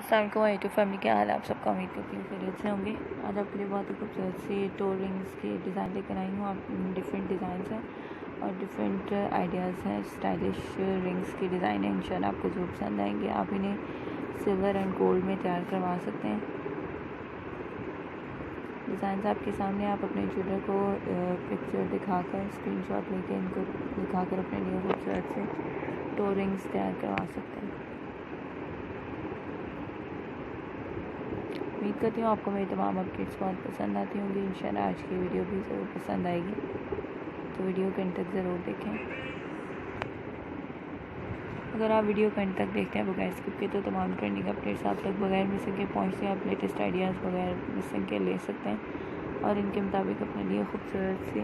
अस्सलाम YouTube family, क्या हाल है आप सबका। उम्मीद करती हूँ खैरियत से होंगे। आज आपके लिए बहुत ही खूबसूरत सी टो रिंग्स की डिज़ाइन लेकर आई हूँ। आप डिफरेंट डिज़ाइंस हैं और डिफरेंट आइडियाज़ हैं। स्टाइलिश रिंग्स की डिज़ाइन है, इंशाल्लाह आपको जो पसंद आएंगे। आप इन्हें सिल्वर एंड गोल्ड में तैयार करवा सकते हैं। डिज़ाइन आपके सामने, आप अपने ज्वेलर को पिक्चर दिखाकर स्क्रीनशॉट लेके इनको दिखाकर अपने लिए खूबसूरत से टो रिंग्स तैयार करवा सकते हैं। उम्मीद करती हूँ आपको मेरी तमाम अपडेट्स बहुत पसंद आती होंगी। इंशाल्लाह आज की वीडियो भी ज़रूर पसंद आएगी, तो वीडियो को एंड तक ज़रूर देखें। अगर आप वीडियो को एंड तक देखते हैं बगैर स्किप के, तो तमाम ट्रेंडिंग अपडेट्स आप तक बगैर मिसिंग के पहुँचते हैं। आप लेटेस्ट आइडियाज़ बगैर मिसिंग के ले सकते हैं और इनके मुताबिक अपने लिए खूबसूरत सी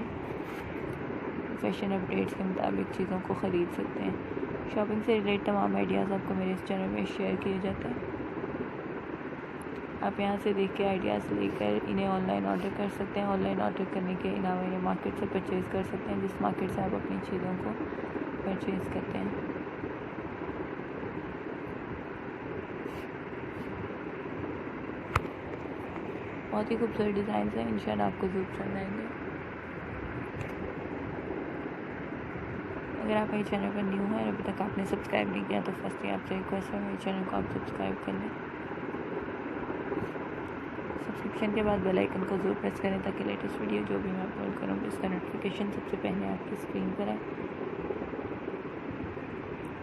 फैशन अपडेट्स के मुताबिक चीज़ों को ख़रीद सकते हैं। शॉपिंग से रिलेटेड तमाम आइडियाज़ आपको मेरे इस चैनल में शेयर किए जाते हैं। आप यहाँ से देख के आइडियाज़ लेकर इन्हें ऑनलाइन ऑर्डर कर सकते हैं। ऑनलाइन ऑर्डर करने के अलावा इन्हें मार्केट से परचेज़ कर सकते हैं, जिस मार्केट से आप अपनी चीज़ों को परचेज़ करते हैं। बहुत ही खूबसूरत डिज़ाइन हैं, इंशाल्लाह आपको ज़रूर पसंद आएंगे। अगर आप मेरे चैनल पर न्यू हैं और अभी तक आपने सब्सक्राइब नहीं किया, तो फर्स्ट आपसे रिक्वेस्ट है मेरे चैनल को आप सब्सक्राइब कर लें। सब्सक्रिप्शन के बाद बेल आइकन को ज़रूर प्रेस करें, ताकि लेटेस्ट वीडियो जो भी मैं अपलोड करूँ उसका नोटिफिकेशन सबसे पहले आपकी स्क्रीन पर आए।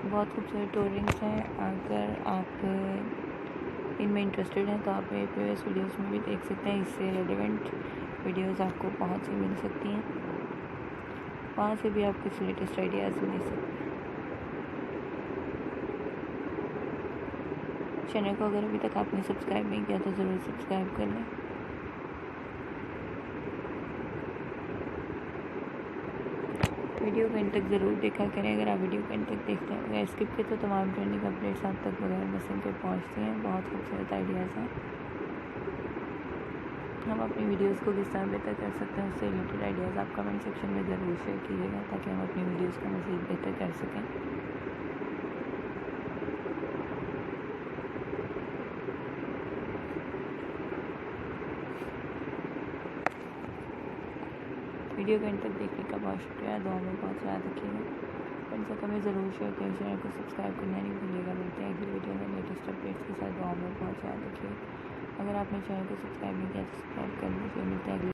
बहुत खूबसूरत टो रिंग्स हैं। अगर आप इनमें इंटरेस्टेड हैं तो आप मेरे प्रीवियस वीडियोस में भी देख सकते हैं। इससे रिलेवेंट वीडियोस आपको बहुत सी मिल सकती हैं, वहाँ से भी आप कुछ लेटेस्ट आइडियाज़ ले सकते हैं। चैनल को अगर अभी तक आपने सब्सक्राइब नहीं किया तो ज़रूर सब्सक्राइब कर लें। वीडियो को एंड तक ज़रूर देखा करें। अगर आप वीडियो को एंड तक देखते हैं बगैर स्किप के, तो तमाम ट्रेंडिंग अपडेट्स आप तक बगैर मिसिंग के पहुँचती हैं। बहुत खूबसूरत आइडियाज़ हैं। हम अपनी वीडियोस को किस तरह बेहतर कर सकते हैं, उससे रिलेटेड आइडियाज़ आप कमेंट सेक्शन में ज़रूर शेयर कीजिएगा, ताकि हम अपनी वीडियोस को मज़ीद बेहतर कर सकें। वीडियो को एंड तक देखने का बहुत शुक्रिया। दुआ में बहुत याद रखिएगा। फ्रेंड्स को हमें ज़रूर शेयर करें, चैनल को सब्सक्राइब करना नहीं भूलिएगा। मिलते हैं अगली वीडियो में लेटेस्ट अपडेट्स के साथ। दुआ में बहुत याद रखिएगा। अगर आपने चैनल को सब्सक्राइब नहीं किया तो सब्सक्राइब कर लीजिए। मिलते हैं अगली